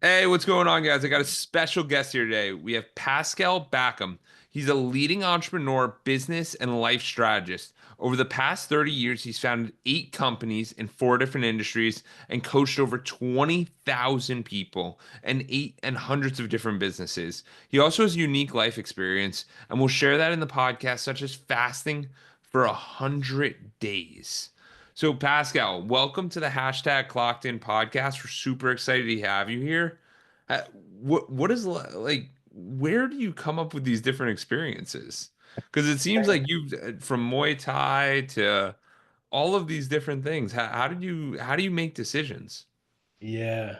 Hey, what's going on, guys? I got a special guest here today. We have Pascal Backham. He's a leading entrepreneur, business, and life strategist. Over the past 30 years, he's founded 8 companies in 4 different industries and coached over 20,000 people and hundreds of different businesses. He also has unique life experience, and we'll share that in the podcast, such as fasting for 100 days. So, Pascal, welcome to the hashtag Clockedin podcast. We're super excited to have you here. Uh, what is like? Where do you come up with these different experiences? Because it seems like you've from Muay Thai to all of these different things. How do you make decisions? Yeah,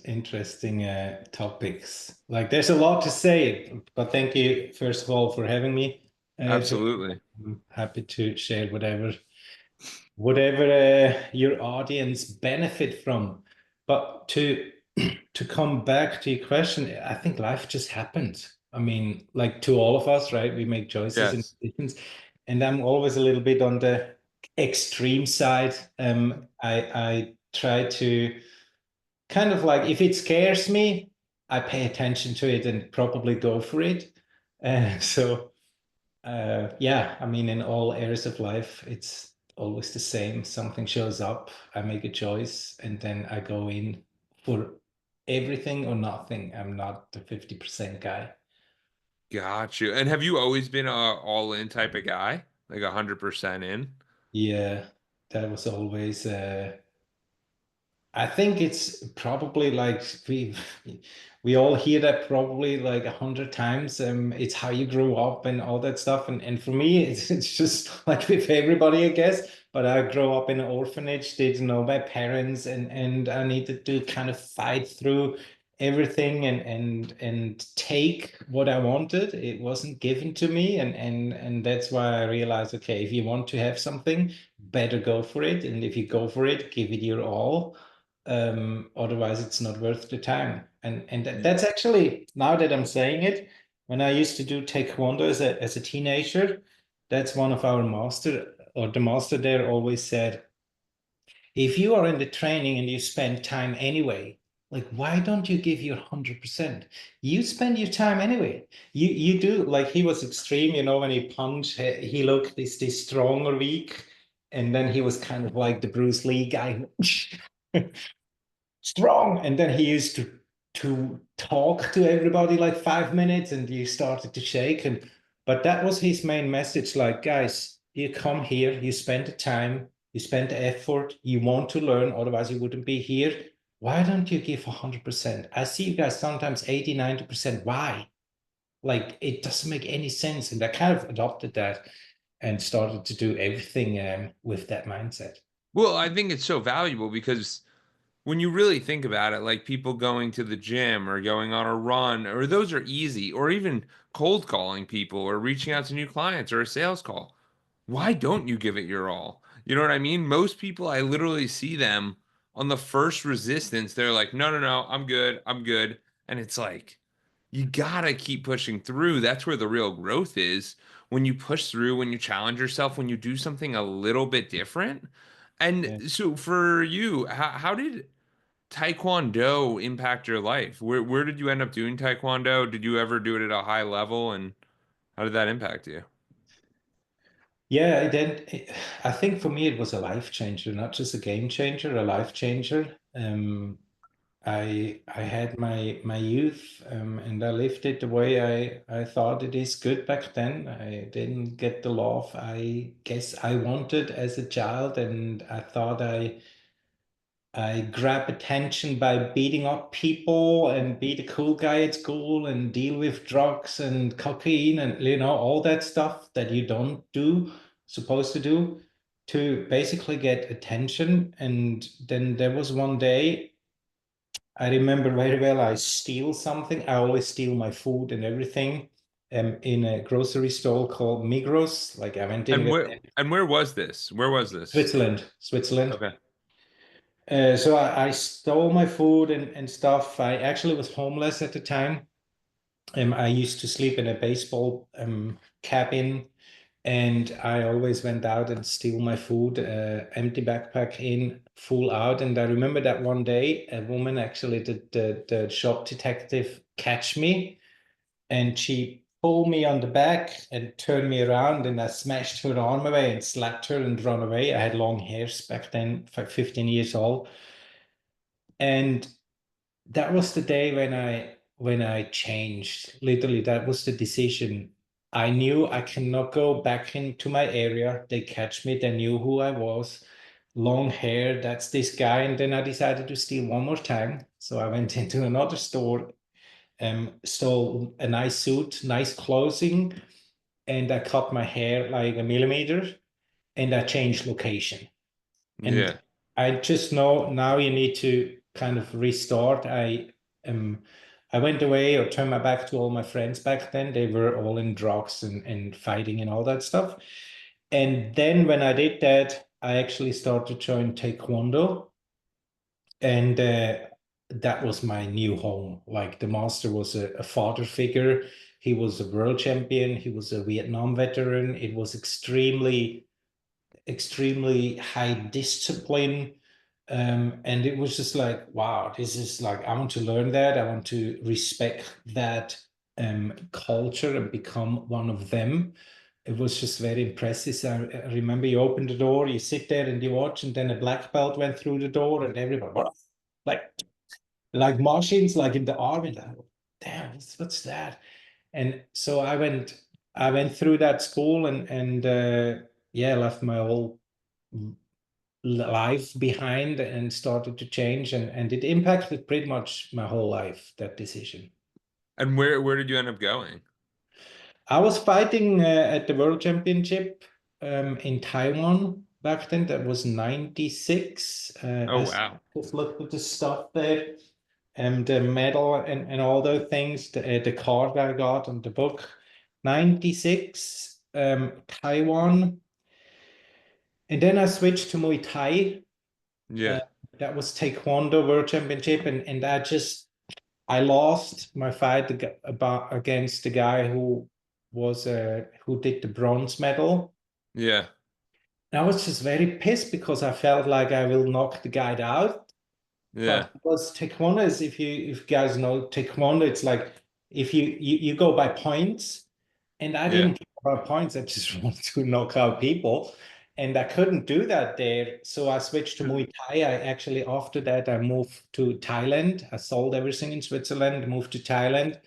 interesting topics. Like, there's a lot to say, but thank you first of all for having me. So Absolutely. I'm happy to share whatever your audience benefit from. But to come back to your question, I think life just happens. I mean, like to all of us, right? We make choices and Yes. decisions, and I'm always a little bit on the extreme side. I try to kind of like if it scares me, I pay attention to it and probably go for it. Yeah, I mean, in all areas of life, it's always the same. Something shows up, I make a choice, and then I go in for everything or nothing. I'm not the 50% guy. Got you. And have you always been a all-in type of guy? Like 100% in? Yeah, that was always I think it's probably like we all hear that probably like 100 times. It's how you grew up and all that stuff. And for me, it's just like with everybody, I guess. But I grew up in an orphanage, didn't know my parents, and I needed to kind of fight through everything and take what I wanted. It wasn't given to me, and that's why I realized, okay, if you want to have something, better go for it. And if you go for it, give it your all, otherwise it's not worth the time. That's actually, now that I'm saying it, when I used to do Taekwondo as a teenager, that's one of our master, or the master there always said, if you are in the training and you spend time anyway, like why don't you give your 100%? You spend your time anyway. You do, like he was extreme, when he punched, he looked this strong or weak, and then he was kind of like the Bruce Lee guy. Strong. And then he used to talk to everybody like 5 minutes, and you started to shake. And but that was his main message. Like, guys, you come here, you spend the time, you spend the effort, you want to learn, otherwise you wouldn't be here. Why don't you give 100%? I see you guys sometimes 80, 90%. Why? Like it doesn't make any sense. And I kind of adopted that and started to do everything with that mindset. Well, I think it's so valuable because when you really think about it, like people going to the gym or going on a run, or those are easy, or even cold calling people or reaching out to new clients or a sales call. Why don't you give it your all? You know what I mean? Most people, I literally see them on the first resistance. They're like, no, no, no, I'm good. I'm good. And it's like, you gotta keep pushing through. That's where the real growth is. When you push through, when you challenge yourself, when you do something a little bit different. And Yeah. so for you, how did Taekwondo impact your life? Where did you end up doing Taekwondo? Did you ever do it at a high level, and how did that impact you? Yeah, I think for me it was a life changer, not just a game changer, a life changer. I had my youth, and I lived it the way I thought it is good back then. I didn't get the love I guess I wanted as a child, and I thought I grab attention by beating up people and be the cool guy at school and deal with drugs and cocaine and all that stuff that you don't do supposed to do to basically get attention. And then there was one day I remember very well, I steal something. I always steal my food and everything, in a grocery store called Migros. Like I went in And with where was this? Where was this? Switzerland. Okay. So I stole my food and stuff. I actually was homeless at the time. I used to sleep in a baseball cabin, And I always went out and steal my food, empty backpack in, full out. And I remember that one day, a woman actually, the shop detective, catch me, and she pulled me on the back and turned me around, and I smashed her arm away and slapped her and run away. I had long hairs back then, 15 years old. And that was the day when I changed. Literally, that was the decision. I knew I cannot go back into my area. They catch me, they knew who I was. Long hair, that's this guy. And then I decided to steal one more time. So I went into another store, stole a nice suit, nice clothing, and I cut my hair like a millimeter, and I changed location. And Yeah. I just know now you need to kind of restart. Um I went away or turned my back to all my friends back then. They were all in drugs and fighting and all that stuff. And then when I did that, I actually started to join Taekwondo. And that was my new home. Like the master was a father figure. He was a world champion. He was a Vietnam veteran. It was extremely high discipline. And it was just like, wow, this is like, I want to learn that. I want to respect that culture and become one of them. It was just very impressive. So I remember you open the door, you sit there and you watch, and then a black belt went through the door, and everybody, "What?" like like Martians, like in the army. Like, damn, what's that? And so I went through that school and yeah, left my whole life behind and started to change, and it impacted pretty much my whole life, that decision. And where did you end up going? I was fighting at the World Championship in Taiwan back then. That was 96. Oh I wow. just looked at the stuff there and the medal and all those things, the card I got on the book. 96, Taiwan. And then I switched to Muay Thai. Uh, Yeah. that was Taekwondo World Championship, and I lost my fight against the guy who did the bronze medal. Yeah. And I was just very pissed because I felt like I will knock the guy out. Yeah. But because Taekwondo is, if you guys know Taekwondo, it's like if you go by points, and I Yeah. didn't care about points. I just wanted to knock out people, and I couldn't do that there. So I switched to Muay Thai. I actually after that I moved to Thailand. I sold everything in Switzerland, moved to Thailand,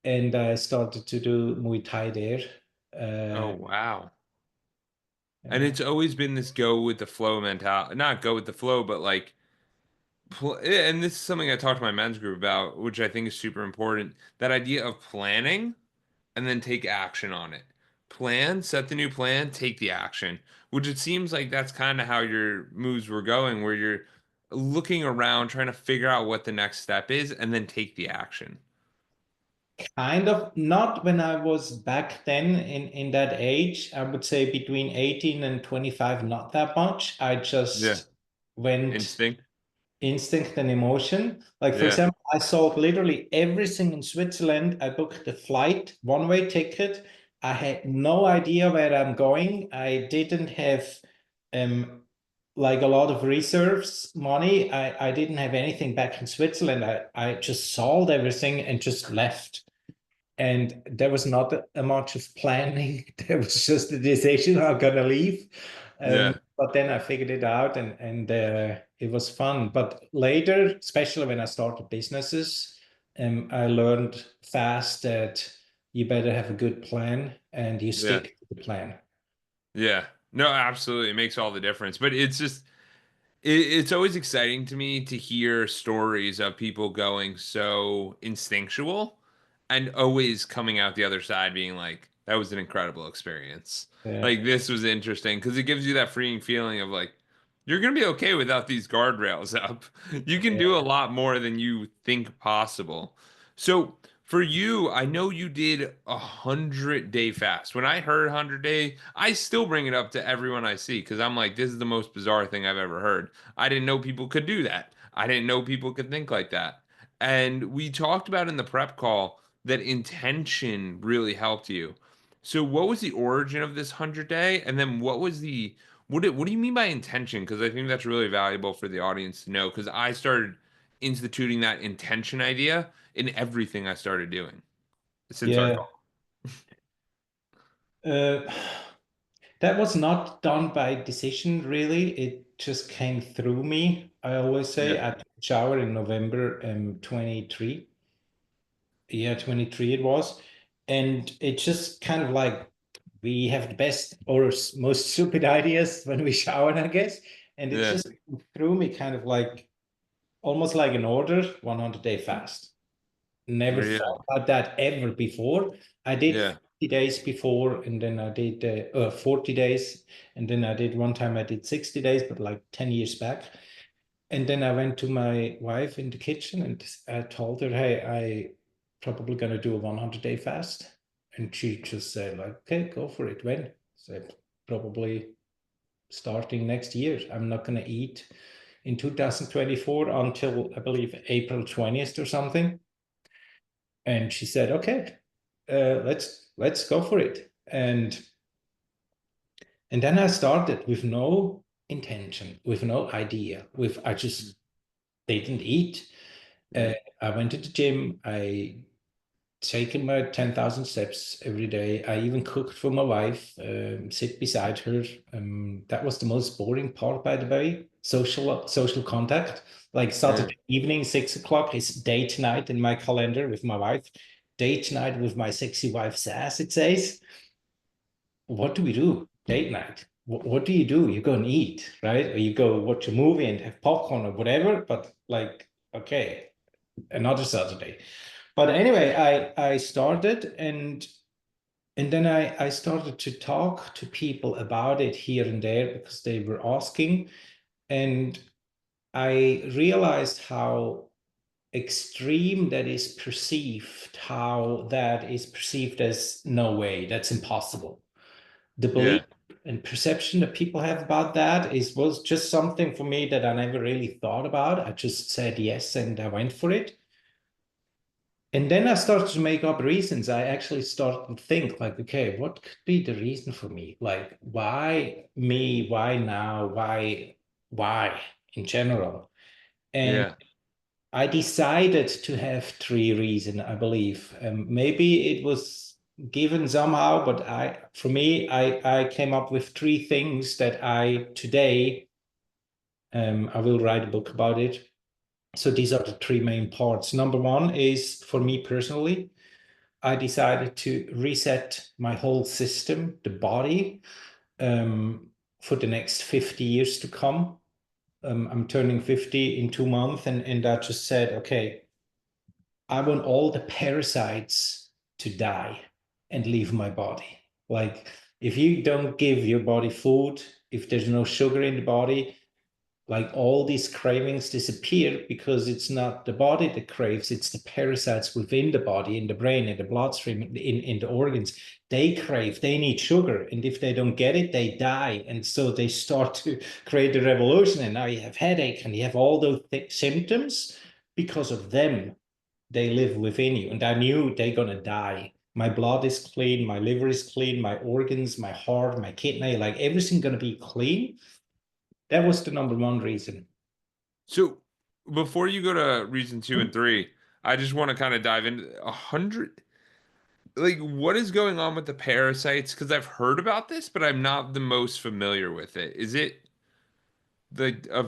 and I started to do Muay Thai there. Oh Uh, wow. And yeah. it's always been this go with the flow mentality, not go with the flow, but like and this is something I talked to my men's group about, which I think is super important. That idea of planning and then take action on it. Plan, set the new plan, take the action, which it seems like that's kind of how your moves were going, where you're looking around, trying to figure out what the next step is, and then take the action. Kind of not when I was back then in that age. I would say between 18 and 25, not that much. I Yeah. just went Instinct. instinct and emotion. Like, for Yeah. example, I sold literally everything in Switzerland. I booked the flight, one-way ticket. I had no idea where I'm going. I didn't have um like a lot of reserves money. I didn't have anything back in Switzerland. I just sold everything and just left. And there was not a much of planning. There was just a decision I'm gonna leave. Yeah. But then I figured it out, and it was fun. But later, especially when I started businesses, I learned fast that you better have a good plan and you Yeah. stick to the plan. Yeah. No, absolutely. It makes all the difference. But it's just it's always exciting to me to hear stories of people going so instinctual and always coming out the other side being like, that was an incredible experience. Yeah, Like, this was interesting because it gives you that freeing feeling of like, you're going to be okay without these guardrails up. You can do a yeah. lot more than you think possible. So, for you, I know you did 100-day fast. When I heard 100-day, I still bring it up to everyone I see because I'm like, this is the most bizarre thing I've ever heard. I didn't know people could do that. I didn't know people could think like that. And we talked about in the prep call that intention really helped you. So what was the origin of this 100 day? And then what do you mean by intention? Because I think that's really valuable for the audience to know. Because I started instituting that intention idea in everything I started doing since our Yeah. call. Uh, that was not done by decision, really. It just came through me. I always say Yeah. I took a shower in November 23. Yeah, 23 it was. And it just kind of like we have the best or most stupid ideas when we shower, I guess. And it Yeah. just threw me kind of like almost like an order, 100-day fast. Never Yeah. thought about that ever before. I did Yeah. 50 days before, and then I did 40 days. And then I did one time I did 60 days, but like 10 years back. And then I went to my wife in the kitchen and I told her, hey, I probably gonna do a 100-day fast. And she just said, like, okay, go for it. When? Said, probably starting next year. I'm not gonna eat in 2024 until I believe April 20th or something. And she said, okay, let's go for it. And then I started with no intention, with no idea, with I just didn't eat. Yeah. I went to the gym. I taken my 10,000 steps every day. I even cooked for my wife, sit beside her. That was the most boring part, by the way. Social contact. Like Yeah. Saturday evening, 6 o'clock is date night in my calendar with my wife. Date night with my sexy wife, Sass, it says. What do we do? Date night. What do? You go and eat, right? Or you go watch a movie and have popcorn or whatever. But like, okay, another Saturday. But anyway, I started and then I started to talk to people about it here and there because they were asking. And I realized how extreme that is perceived, how that is perceived as no way, that's impossible. The belief Yeah. and perception that people have about that was just something for me that I never really thought about. I just said yes and I went for it. And then I started to make up reasons. I actually started to think like, okay, what could be the reason for me? Like, why me? Why now? Why in general? And Yeah. I decided to have three reasons, I believe. Maybe it was given somehow, but for me, I came up with three things that I today, I will write a book about it. So these are the three main parts. Number one is for me personally, I decided to reset my whole system, the body, um, for the next 50 years to come. I'm turning 50 in 2 months, and I just said, okay, I want all the parasites to die and leave my body. Like, if you don't give your body food, if there's no sugar in the body, like all these cravings disappear because it's not the body that craves, it's the parasites within the body, in the brain, in the bloodstream, in the organs. They crave, they need sugar. And if they don't get it, they die. And so they start to create a revolution. And now you have headache and you have all those symptoms because of them. They live within you. And I knew they're going to die. My blood is clean, my liver is clean, my organs, my heart, my kidney, like everything going to be clean. That was the number one reason. So before you go to reason two and three, I just want to kind of dive into 100. Like, what is going on with the parasites? Because I've heard about this, but I'm not the most familiar with it. Is it like a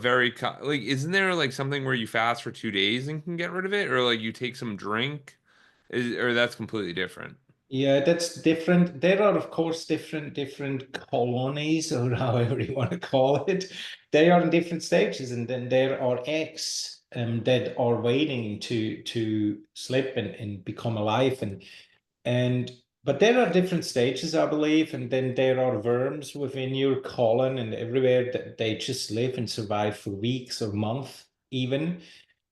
like, isn't there like something where you fast for 2 days and can get rid of it, or like you take some drink, or that's completely different? Yeah, that's different. There are, of course, different colonies or however you want to call it. They are in different stages, and then there are eggs that are waiting to slip and become alive, and but there are different stages, I believe, and then there are worms within your colon and everywhere that they just live and survive for weeks or months even.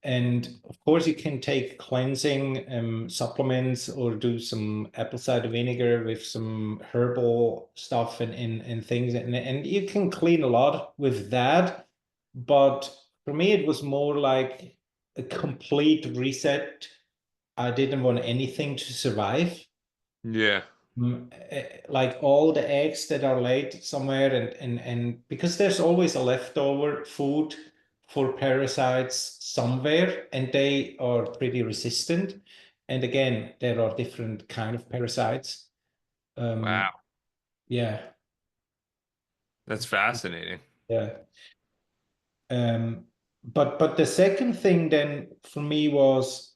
And of course, you can take cleansing supplements or do some apple cider vinegar with some herbal stuff and things. And you can clean a lot with that. But for me, it was more like a complete reset. I didn't want anything to survive. Yeah. like all the eggs that are laid somewhere, and because there's always a leftover food for parasites somewhere, and they are pretty resistant. And again, there are different kind of parasites. Um, Wow, yeah, that's fascinating. yeah. Um, but the second thing then for me was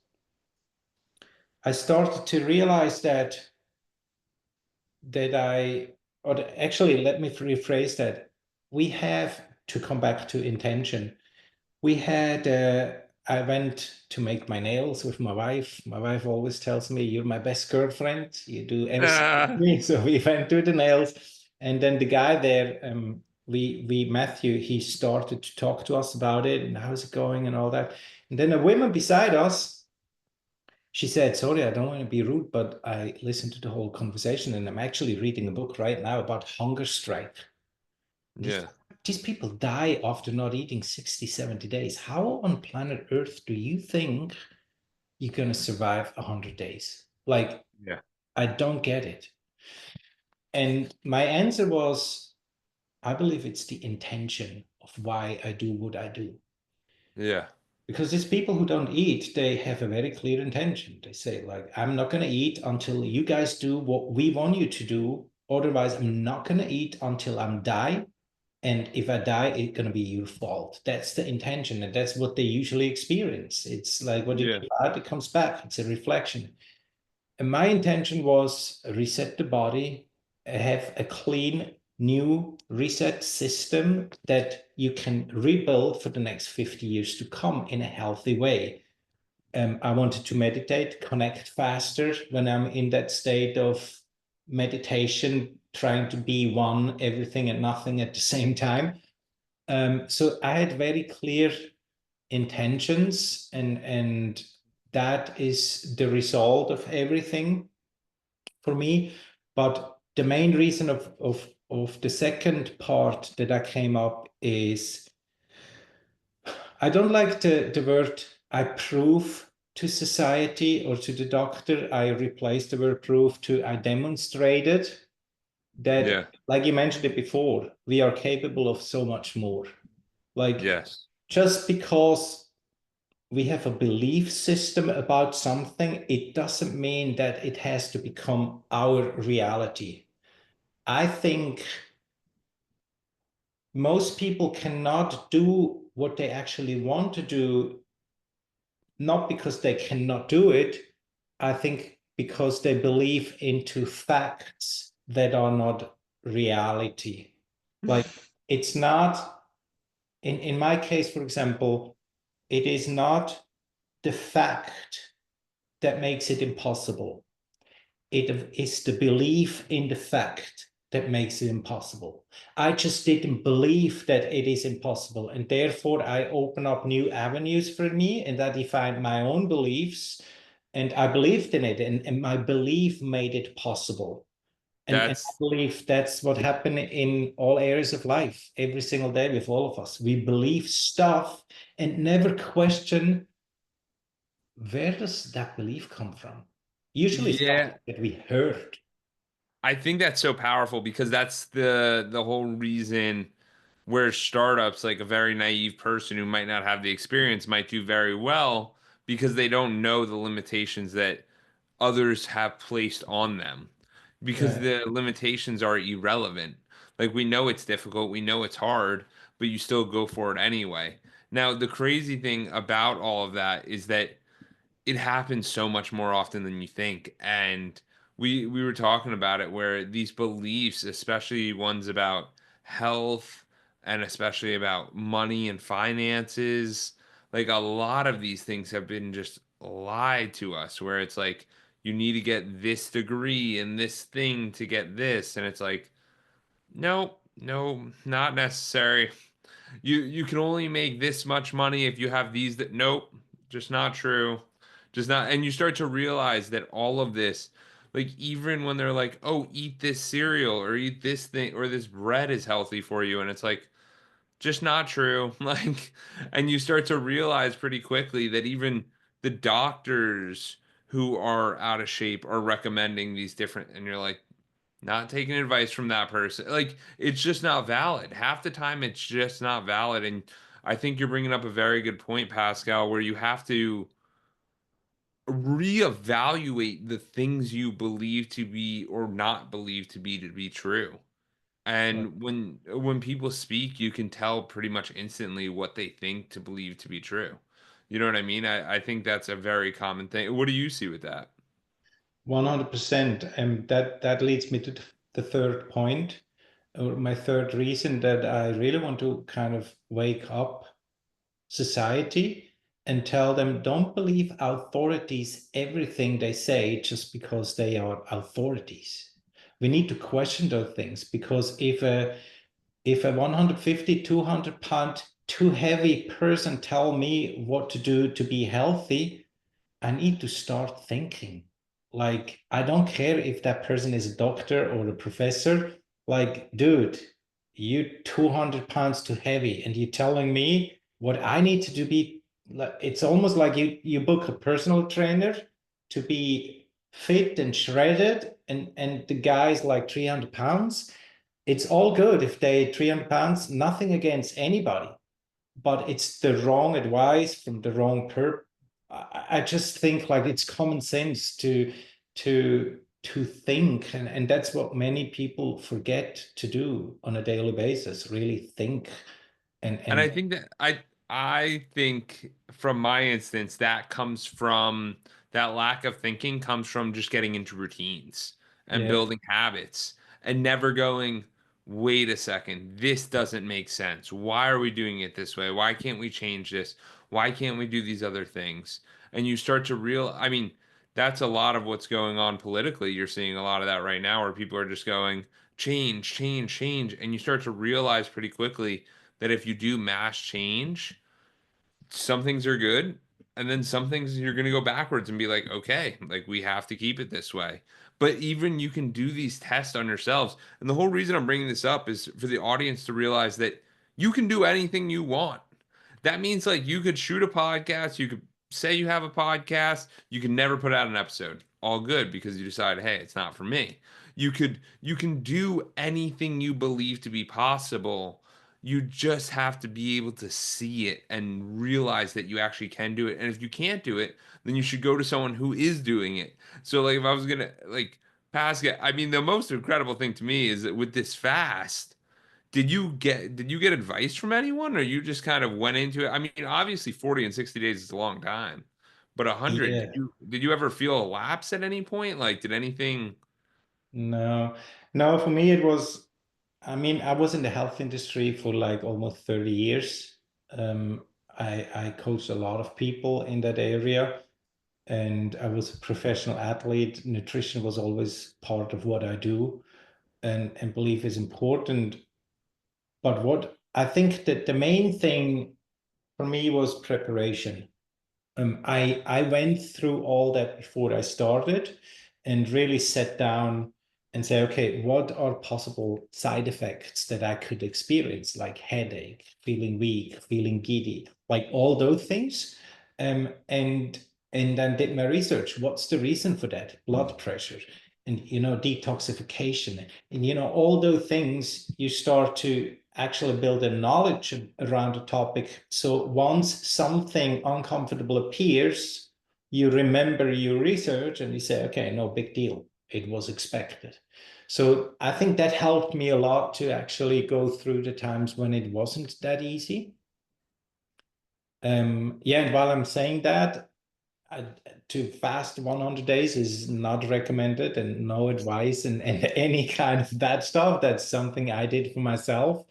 I started to realize that actually, let me rephrase that. We have to come back to intention. We had, I went to make my nails with my wife. My wife always tells me, "You're my best girlfriend. You do everything with me." So we went to the nails. And then the guy there, Matthew, he started to talk to us about it and how's it going and all that. And then a woman beside us, she said, "Sorry, I don't want to be rude, but I listened to the whole conversation and I'm actually reading a book right now about hunger strike. These, Yeah, these people die after not eating 60, 70 days. How on planet Earth do you think you're going to survive 100 days? Like, yeah, I don't get it." And my answer was, I believe it's the intention of why I do what I do. yeah, Because these people who don't eat, they have a very clear intention. They say, like, I'm not going to eat until you guys do what we want you to do. Otherwise, I'm not going to eat until I'm die. And if I die, it's going to be your fault. That's the intention. And that's what they usually experience. It's like what you yeah. give out, it comes back. It's a reflection. And my intention was reset the body, have a clean, new reset system that you can rebuild for the next 50 years to come in a healthy way. I wanted to meditate, connect faster when I'm in that state of meditation, trying to be one, everything and nothing at the same time. So I had very clear intentions, and that is the result of everything for me. But the main reason of the second part that I came up is I don't like the word I prove to society or to the doctor. I replace the word prove to I demonstrated that, Yeah. like you mentioned it before, we are capable of so much more. Like, Yes. just because we have a belief system about something, it doesn't mean that it has to become our reality. I think most people cannot do what they actually want to do, not because they cannot do it. I think because they believe into facts that are not reality. Like, it's not, in my case, for example, it is not the fact that makes it impossible. It is the belief in the fact that makes it impossible. I just didn't believe that it is impossible. And therefore, I open up new avenues for me and I defined my own beliefs and I believed in it. And my belief made it possible. And I That's believe that's what happened in all areas of life, every single day with all of us. We believe stuff and never question, where does that belief come from? Usually something yeah. that we heard. I think that's so powerful because that's the whole reason where startups, like a very naive person who might not have the experience, might do very well because they don't know the limitations that others have placed on them because Yeah. the limitations are irrelevant. Like we know it's difficult, we know it's hard, but you still go for it anyway. Now, the crazy thing about all of that is that it happens so much more often than you think. And we were talking about it where these beliefs, especially ones about health and especially about money and finances, like a lot of these things have been just lied to us where it's like you need to get this degree and this thing to get this and it's like nope, no, not necessary. You can only make this much money if you have these that nope, just not true. Just not and you start to realize that all of this, like even when they're like, "Oh, eat this cereal or eat this thing or this bread is healthy for you." And it's like just not true. Like and you start to realize pretty quickly that even the doctors who are out of shape are recommending these different and you're like, Not taking advice from that person. Like, it's just not valid. Half the time, it's just not valid. And I think you're bringing up a very good point, Pascal, where you have to reevaluate the things you believe to be or not believe to be true. Right. And when people speak, you can tell pretty much instantly what they think to believe to be true. You know what I mean? I think that's a very common thing. What do you see with that? 100%. And that leads me to the third point, or my third reason that I really want to kind of wake up society and tell them don't believe authorities everything they say just because they are authorities. We need to question those things because if a 150, 200 pound too heavy person tell me what to do to be healthy, I need to start thinking. Like, I don't care if that person is a doctor or a professor. Like, dude, you 200 pounds too heavy, and you're telling me what I need to do be like, it's almost like you book a personal trainer to be fit and shredded, and the guy's like 300 pounds. It's all good if they 300 pounds, nothing against anybody, but it's the wrong advice from the wrong per. I just think like it's common sense to think, and that's what many people forget to do on a daily basis. Really think And I and think that I think from my instance that comes from that lack of thinking comes from just getting into routines and yeah, building habits and never going, wait a second, this doesn't make sense. Why are we doing it this way? Why can't we change this? Why can't we do these other things? And you start to I mean, that's a lot of what's going on politically. You're seeing a lot of that right now where people are just going, change, change, change. And you start to realize pretty quickly that if you do mass change, some things are good, and then some things you're going to go backwards and be like, okay, like we have to keep it this way. But even you can do these tests on yourselves. And the whole reason I'm bringing this up is for the audience to realize that you can do anything you want. That means like you could shoot a podcast, you could say you have a podcast, you can never put out an episode. All good because you decide, hey, it's not for me. You can do anything you believe to be possible. You just have to be able to see it and realize that you actually can do it. And if you can't do it, then you should go to someone who is doing it. So like if I was gonna like Pascal, I mean the most incredible thing to me is that with this fast, did you get advice from anyone or you just kind of went into it? I mean, obviously 40 and 60 days is a long time. But 100, yeah. did you ever feel a lapse at any point? Like did anything No, no, for me it was, I mean, I was in the health industry for like almost 30 years. I coached a lot of people in that area, and I was a professional athlete. Nutrition was always part of what I do, and belief is important. But what I think that the main thing for me was preparation. I went through all that before I started and really sat down and say, okay, what are possible side effects that I could experience, like headache, feeling weak, feeling giddy, like all those things. And then did my research. What's the reason for that? Blood pressure and detoxification and all those things. You start to actually build a knowledge around the topic. So once something uncomfortable appears, you remember your research and you say, okay, no big deal. It was expected. So I think that helped me a lot to actually go through the times when it wasn't that easy. Yeah, and while I'm saying that, I, to fast 100 days is not recommended, and no advice and any kind of bad stuff. That's something I did for myself.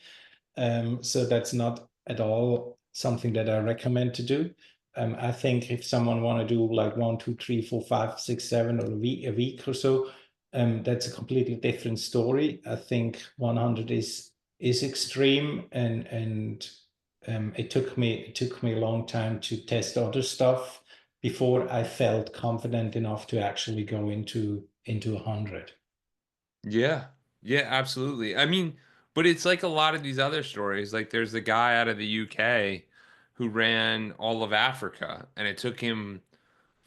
So that's not at all something that I recommend to do. I think if someone want to do like 1, 2, 3, 4, 5, 6, 7, or a week or so, that's a completely different story. I think 100 is extreme, and it took me a long time to test other stuff before I felt confident enough to actually go into 100. Yeah. Yeah, absolutely. I mean, but it's like a lot of these other stories. Like there's the guy out of the UK who ran all of Africa and it took him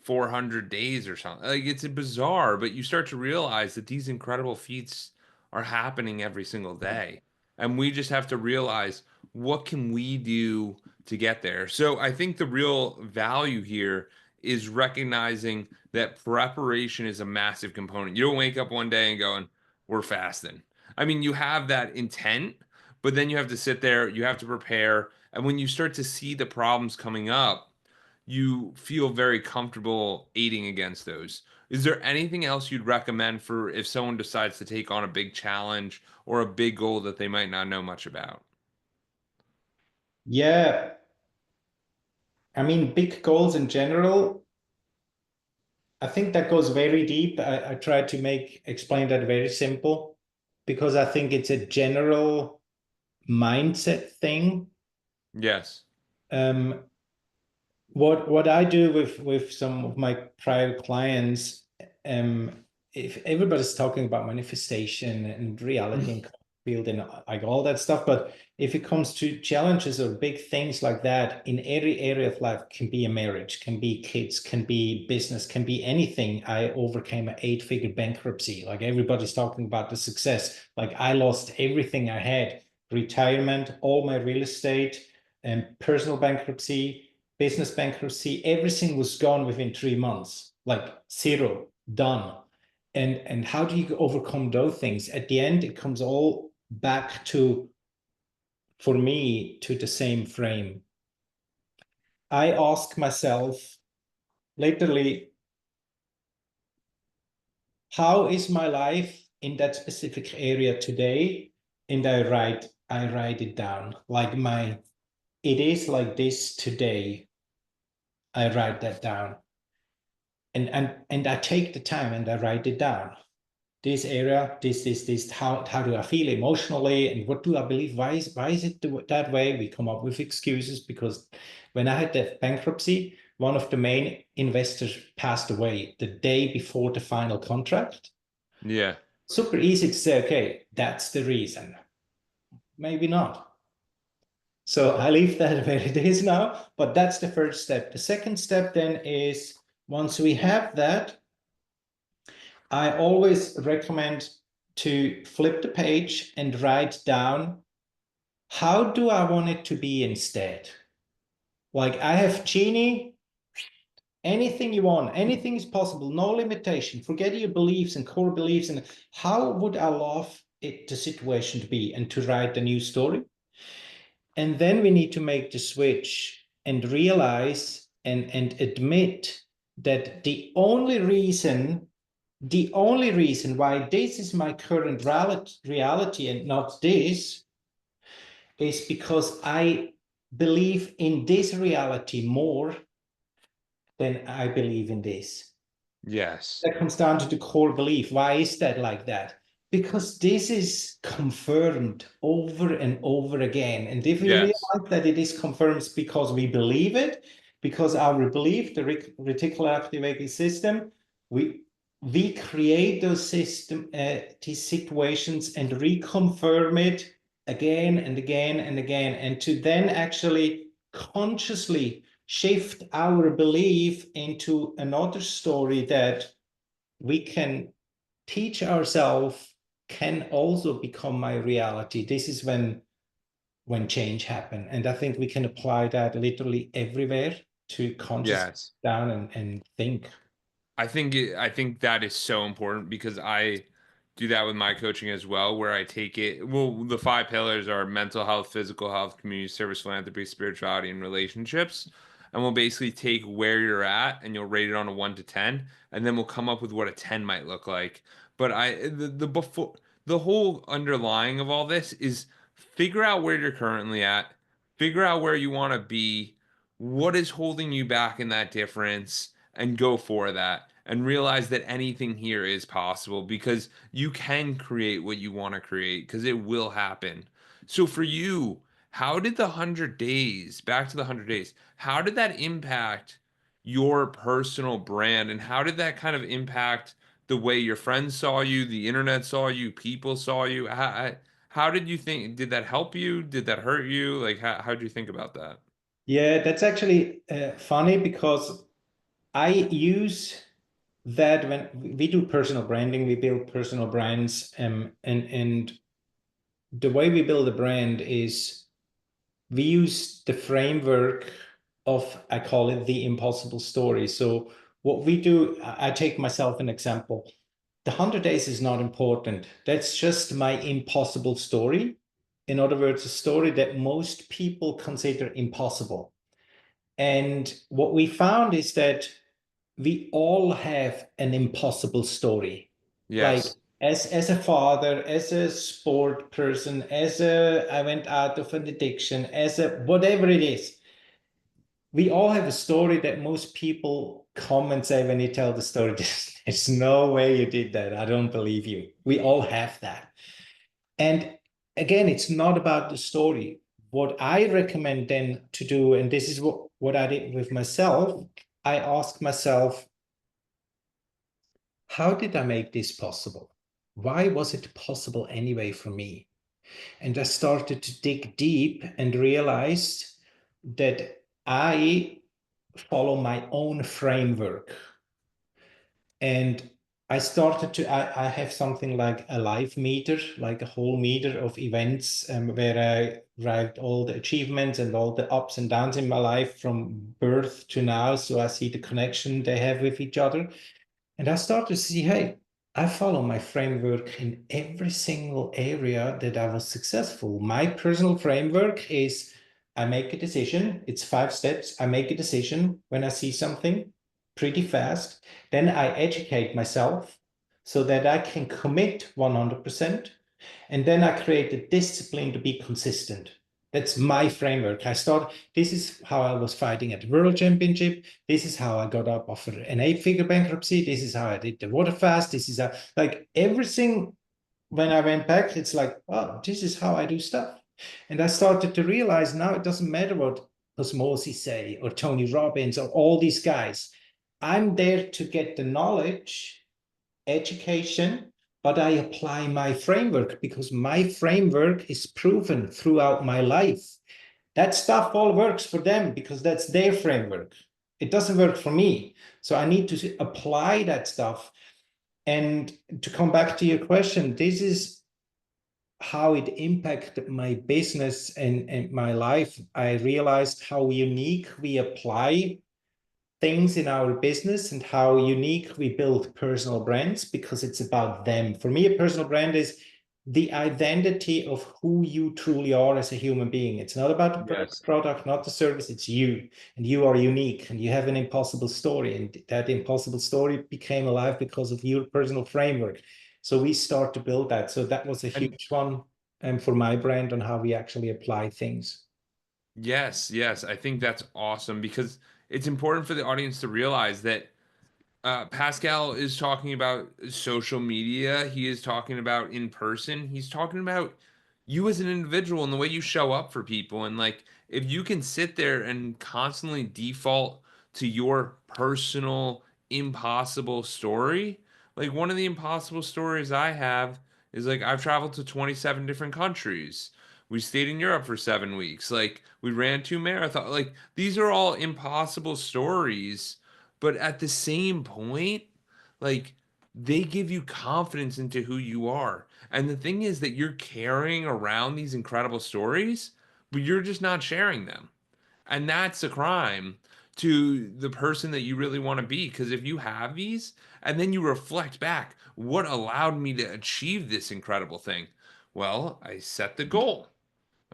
400 days or something. Like it's bizarre, but you start to realize that these incredible feats are happening every single day. And we just have to realize what can we do to get there. So I think the real value here is recognizing that preparation is a massive component. You don't wake up one day and going, we're fasting. I mean, you have that intent, but then you have to sit there, you have to prepare. And when you start to see the problems coming up, you feel very comfortable aiding against those. Is there anything else you'd recommend for if someone decides to take on a big challenge or a big goal that they might not know much about? Yeah, I mean, big goals in general, I think that goes very deep. I try to explain that very simple because I think it's a general mindset thing. Yes. Um, what I do with some of my private clients, um, if everybody's talking about manifestation and reality and field and like all that stuff, but if it comes to challenges or big things like that in every area of life, can be a marriage, can be kids, can be business, can be anything. I overcame an 8-figure bankruptcy. Like everybody's talking about the success. Like I lost everything I had, retirement, all my real estate, and personal bankruptcy, business bankruptcy, everything was gone within 3 months, like zero, done. And how do you overcome those things? At the end, it comes all back to, for me, to the same frame. I ask myself literally, how is my life in that specific area today? And I write it down. Like it is like this today. I write that down. And I take the time and I write it down. This area, this, how do I feel emotionally, and what do I believe? Why is it that way? We come up with excuses because when I had the bankruptcy, one of the main investors passed away the day before the final contract. Yeah. Super easy to say, okay, that's the reason. Maybe not. So I leave that where it is now, but that's the first step. The second step then is, once we have that, I always recommend to flip the page and write down, how do I want it to be instead? Like I have Genie, anything you want, anything is possible, no limitation. Forget your beliefs and core beliefs. And how would I love the situation to be, and to write a new story? And then we need to make the switch and realize and admit that the only reason why this is my current reality and not this is because I believe in this reality more than I believe in this. Yes. That comes down to the core belief. Why is that like that? Because this is confirmed over and over again. And if we Yes. realize that it is confirmed because we believe it, because our belief, the reticular activating system, we create these situations and reconfirm it again and again and again, and to then actually consciously shift our belief into another story that we can teach ourselves can also become my reality. This is when change happen. And I think we can apply that literally everywhere, to conscious Yes. down and think. I think that is so important because I do that with my coaching as well, where I take it. Well, the five pillars are mental health, physical health, community service, philanthropy, spirituality, and relationships. And we'll basically take where you're at and you'll rate it on a 1 to 10, and then we'll come up with what a 10 might look like. But the whole underlying of all this is figure out where you're currently at, figure out where you want to be, what is holding you back in that difference, and go for that and realize that anything here is possible because you can create what you want to create because it will happen. So for you, how did the 100 days, back to the 100 days, how did that impact your personal brand, and how did that kind of impact the way your friends saw you, the internet saw you, people saw you? How did you think, did that help you? Did that hurt you? Like, how did you think about that? Yeah, that's actually funny because I use that when we do personal branding, we build personal brands, and the way we build a brand is we use the framework of, I call it the impossible story. So what we do, I take myself an example. The 100 days is not important. That's just my impossible story. In other words, a story that most people consider impossible. And what we found is that we all have an impossible story. Like Yes. as a father, as a sport person, as a I went out of an addiction, as a whatever it is, we all have a story that most people come and say when you tell the story, there's no way you did that. I don't believe you. We all have that. And again, it's not about the story. What I recommend then to do, and this is what I did with myself, I ask myself, how did I make this possible? Why was it possible anyway for me? And I started to dig deep and realized that I follow my own framework. And I started to, I have something like a life meter, like a whole meter of events where I write all the achievements and all the ups and downs in my life from birth to now. So I see the connection they have with each other. And I start to see, hey, I follow my framework in every single area that I was successful. My personal framework is I make a decision. It's 5 steps. I make a decision when I see something pretty fast. Then I educate myself so that I can commit 100%. And then I create the discipline to be consistent. That's my framework. This is how I was fighting at the World Championship. This is how I got up after an 8-figure bankruptcy. This is how I did the water fast. This is how, like everything, when I went back, it's like, oh, this is how I do stuff. And I started to realize now it doesn't matter what Osmosis say or Tony Robbins or all these guys. I'm there to get the knowledge, education, but I apply my framework because my framework is proven throughout my life. That stuff all works for them because that's their framework. It doesn't work for me. So I need to apply that stuff. And to come back to your question, this is how it impacted my business and my life. I realized how unique we apply things in our business and how unique we build personal brands because it's about them. For me, a personal brand is the identity of who you truly are as a human being. It's not about the Yes. product, not the service, it's you. And you are unique and you have an impossible story. And that impossible story became alive because of your personal framework. So we start to build that. So that was a And huge one for my brand on how we actually apply things. yes, yes, I think that's awesome because it's important for the audience to realize that Pascal is talking about social media. He is talking about in person. He's talking about you as an individual and the way you show up for people. And like, if you can sit there and constantly default to your personal impossible story, like one of the impossible stories I have is like I've traveled to 27 different countries. We stayed in Europe for 7 weeks. Like we ran 2 marathons. Like these are all impossible stories, but at the same point, like they give you confidence into who you are. And the thing is that you're carrying around these incredible stories, but you're just not sharing them. And that's a crime to the person that you really want to be. Because if you have these and then you reflect back, what allowed me to achieve this incredible thing? Well, I set the goal.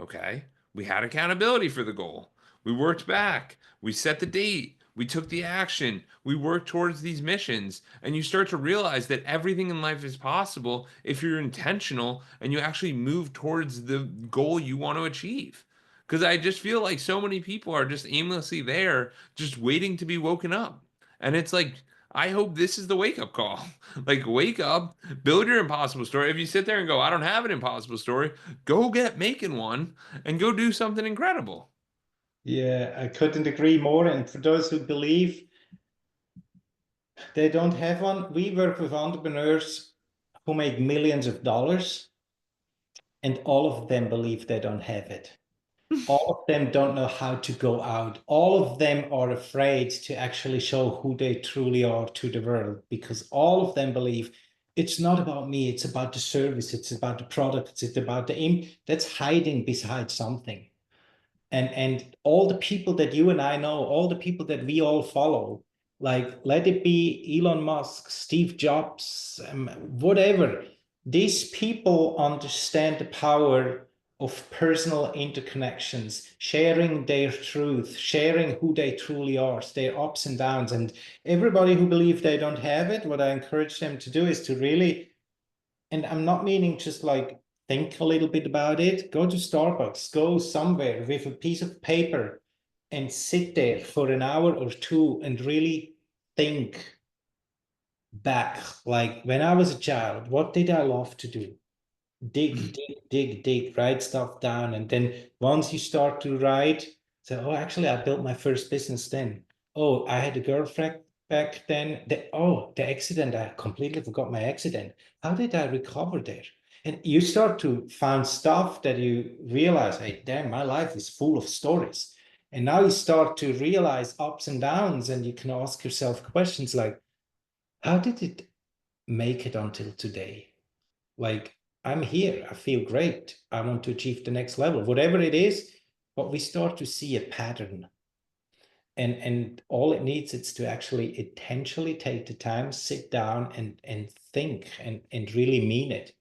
Okay. We had accountability for the goal. We worked back. We set the date. We took the action. We worked towards these missions. And you start to realize that everything in life is possible if you're intentional and you actually move towards the goal you want to achieve. Because I just feel like so many people are just aimlessly there, just waiting to be woken up. And it's like, I hope this is the wake up call. Like, wake up, build your impossible story. If you sit there and go, I don't have an impossible story, go get making one and go do something incredible. Yeah, I couldn't agree more. And for those who believe they don't have one, we work with entrepreneurs who make millions of dollars, and all of them believe they don't have it. All of them don't know how to go out. All of them are afraid to actually show who they truly are to the world, because all of them believe it's not about me, it's about the service, it's about the product, it's about the aim that's hiding beside something. And all the people that you and I know, all the people that we all follow, like let it be Elon Musk, Steve Jobs, whatever, these people understand the power of personal interconnections, sharing their truth, sharing who they truly are, their ups and downs. And everybody who believes they don't have it, what I encourage them to do is to really, and I'm not meaning just like think a little bit about it. Go to Starbucks, go somewhere with a piece of paper and sit there for an hour or two and really think back. Like when I was a child, what did I love to do? Dig, write stuff down. And then once you start to write, say, oh, actually, I built my first business then. Oh, I had a girlfriend back then. The accident, I completely forgot my accident. How did I recover there? And you start to find stuff that you realize, hey, damn, my life is full of stories. And now you start to realize ups and downs, and you can ask yourself questions like, how did it make it until today? Like, I'm here, I feel great, I want to achieve the next level, whatever it is. But we start to see a pattern, and all it needs is to actually intentionally take the time, sit down and think and really mean it.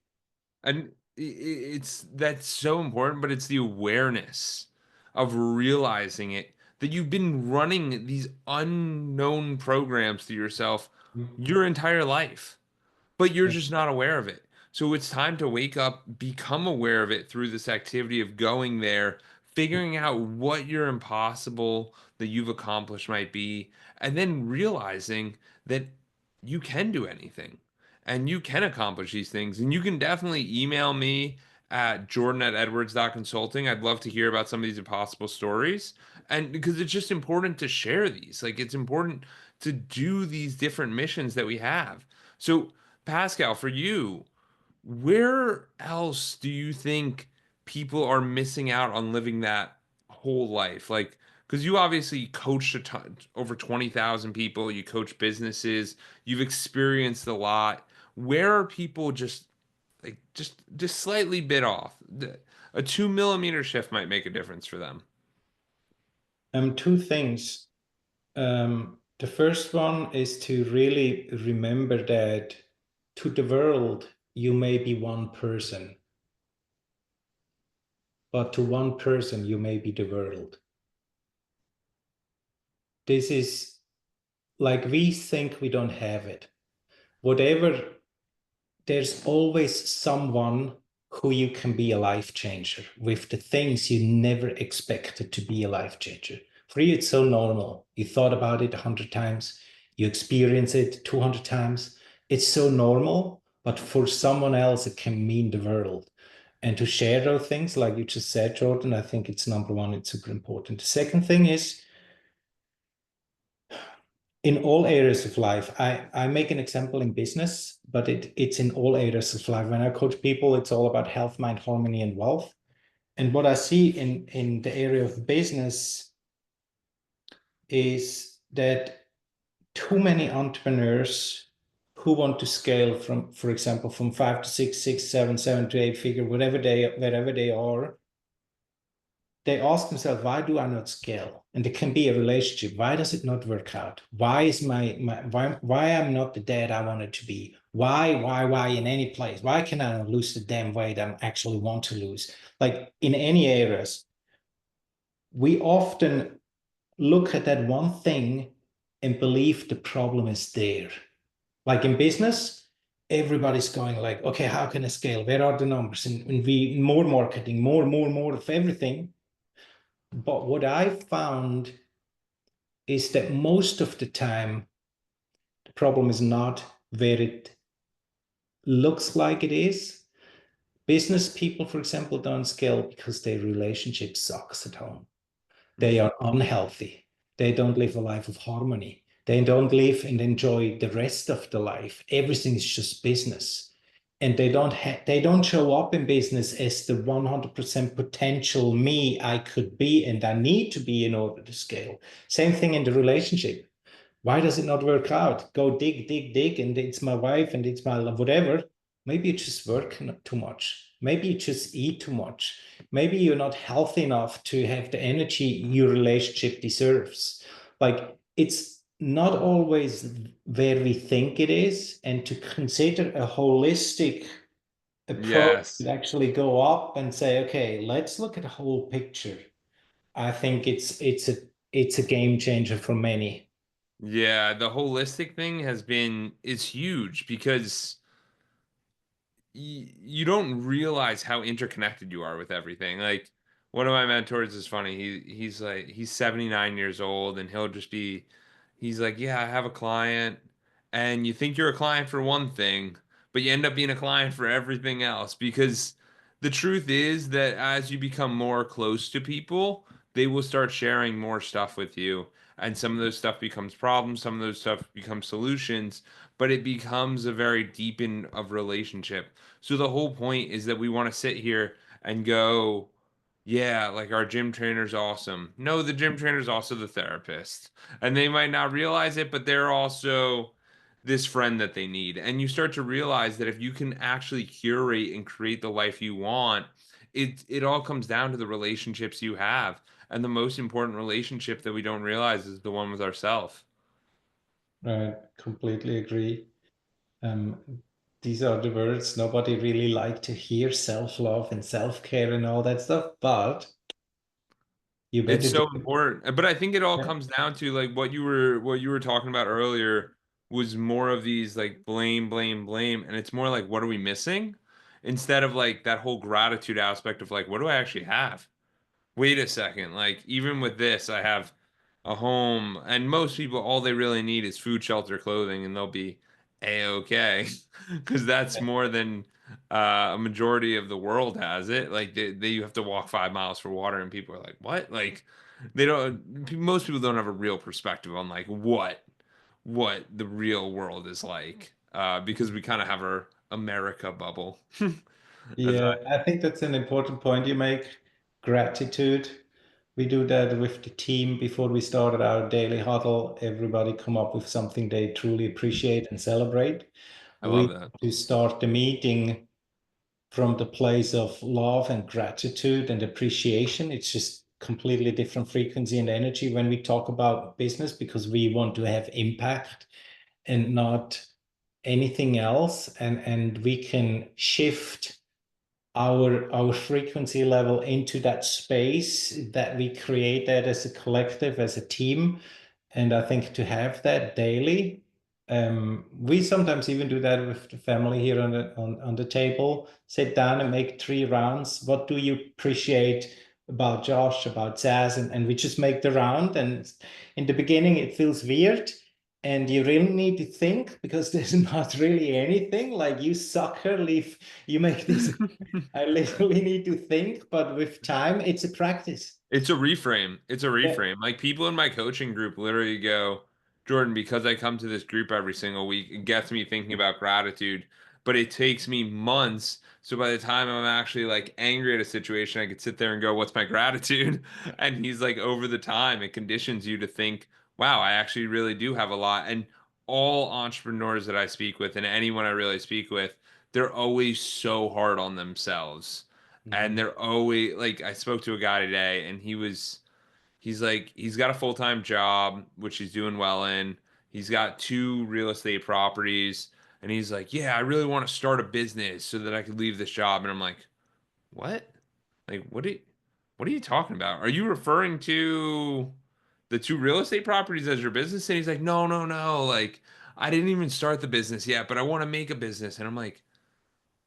And it's that's so important, but it's the awareness of realizing it that you've been running these unknown programs to yourself your entire life, but you're just not aware of it. So it's time to wake up, become aware of it through this activity of going there, figuring out what your impossible that you've accomplished might be, and then realizing that you can do anything and you can accomplish these things. And you can definitely email me at jordan@edwards.consulting. I'd love to hear about some of these impossible stories. And because it's just important to share these, like it's important to do these different missions that we have. So, Pascal, for you, where else do you think people are missing out on living that whole life? Like, because you obviously coached a ton, over 20,000 people, you coach businesses, you've experienced a lot. Where are people just like just slightly bit off? A 2 millimeter shift might make a difference for them. Two things. The first one is to really remember that to the world you may be one person, but to one person you may be the world. This is like, we think we don't have it. Whatever, there's always someone who you can be a life changer with the things you never expected to be a life changer. For you, it's so normal. You thought about it 100 times, you experience it 200 times. It's so normal, but for someone else, it can mean the world. And to share those things, like you just said, Jordan, I think it's number one, it's super important. The second thing is, in all areas of life. I make an example in business, but it's in all areas of life. When I coach people, it's all about health, mind, harmony, and wealth. And what I see in the area of business is that too many entrepreneurs who want to scale from, for example, from 5 to 6, 6, 7, 7 to 8 figure, wherever they are, they ask themselves, why do I not scale? And it can be a relationship. Why does it not work out? Why is why I'm not the dad I wanted to be? Why in any place? Why can I not lose the damn weight I actually want to lose? Like in any areas, we often look at that one thing and believe the problem is there. Like in business, everybody's going like, okay, how can I scale? Where are the numbers? And we more marketing, more of everything. But what I found is that most of the time, the problem is not where it looks like it is. Business people, for example, don't scale because their relationship sucks at home. They are unhealthy. They don't live a life of harmony. They don't live and enjoy the rest of the life. Everything is just business. and they don't show up in business as the 100% potential me I could be and I need to be in order to scale. Same thing in the relationship. Why does it not work out? Go dig, dig, dig, and it's my wife and it's my whatever. Maybe you just work too much. Maybe you just eat too much. Maybe you're not healthy enough to have the energy your relationship deserves. Like it's not always where we think it is, and to consider a holistic approach Yes. and actually go up and say, okay, let's look at the whole picture. I think it's a game changer for many. Yeah, the holistic thing has been is huge because you don't realize how interconnected you are with everything. Like one of my mentors is funny. He's like he's 79 years old and he'll just be he's like, "Yeah, I have a client." And you think you're a client for one thing, but you end up being a client for everything else because the truth is that as you become more close to people, they will start sharing more stuff with you. And some of those stuff becomes problems, some of those stuff becomes solutions, but it becomes a very deepen of relationship. So the whole point is that we want to sit here and go, yeah, like our gym trainer's awesome. No, the gym trainer's also the therapist. And they might not realize it, but they're also this friend that they need. And you start to realize that if you can actually curate and create the life you want, it all comes down to the relationships you have. And the most important relationship that we don't realize is the one with ourselves. Right, completely agree. Um, these are the words nobody really like to hear, self-love and self-care and all that stuff, but you It's better do so it. important. But I think it all Yeah. comes down to like what you were talking about earlier was more of these like blame, blame, blame. And it's more like what are we missing? Instead of like that whole gratitude aspect of like, what do I actually have? Wait a second. Like, even with this, I have a home, and most people, all they really need is food, shelter, clothing, and they'll be a-okay. Because that's more than a majority of the world has it. Like, you have to walk 5 miles for water, and people are like, what? Like, they don't, most people don't have a real perspective on like what the real world is like. Because we kind of have our America bubble. As Yeah, I think that's an important point you make. Gratitude. We do that with the team before we started our daily huddle. Everybody come up with something they truly appreciate and celebrate. I love We that. to start the meeting from the place of love and gratitude and appreciation. It's just completely different frequency and energy when we talk about business because we want to have impact and not anything else. And we can shift our frequency level into that space that we create that as a collective, as a team. And I think to have that daily, we sometimes even do that with the family here on the table. Sit down and make 3 rounds. What do you appreciate about Josh, about Zaz? And we just make the round. And in the beginning, it feels weird. And you really need to think because there's not really anything like you sucker leave. You make this I literally need to think, but with time, it's a practice. It's a reframe. It's a Yeah. reframe. Like people in my coaching group literally go, Jordan, because I come to this group every single week, it gets me thinking about gratitude, but it takes me months. So by the time I'm actually like angry at a situation, I could sit there and go, what's my gratitude? And he's like, over the time, it conditions you to think, wow, I actually really do have a lot. And all entrepreneurs that I speak with and anyone I really speak with, they're always so hard on themselves and Mhm. they're always like I spoke to a guy today and he's like he's got a full-time job which he's doing well in. He's got 2 real estate properties and he's like, "Yeah, I really want to start a business so that I could leave this job." And I'm like, "What? Like what are you talking about? Are you referring to the 2 real estate properties as your business?" And he's like, "No, no, no. Like I didn't even start the business yet, but I want to make a business." And I'm like,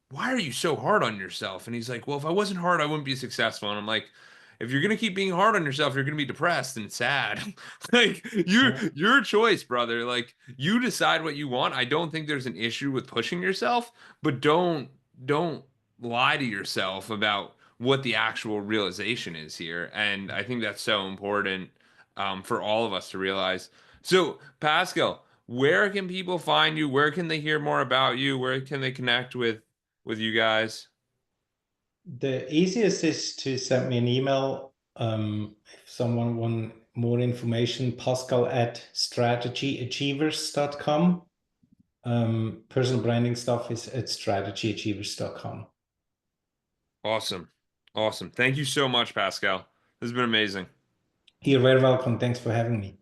why are you so hard on yourself? And he's like, well, if I wasn't hard, I wouldn't be successful. And I'm like, if you're gonna keep being hard on yourself, you're gonna be depressed and sad. Like Yeah. your choice, brother. Like you decide what you want. I don't think there's an issue with pushing yourself, but don't lie to yourself about what the actual realization is here. And I think that's so important for all of us to realize. So, Pascal, where can people find you? Where can they hear more about you? Where can they connect with with you guys? The easiest is to send me an email. If someone want more information, Pascal at strategyachievers.com. Personal branding stuff is at strategyachievers.com. Awesome. Awesome. Thank you so much, Pascal. This has been amazing. You're very welcome. Thanks for having me.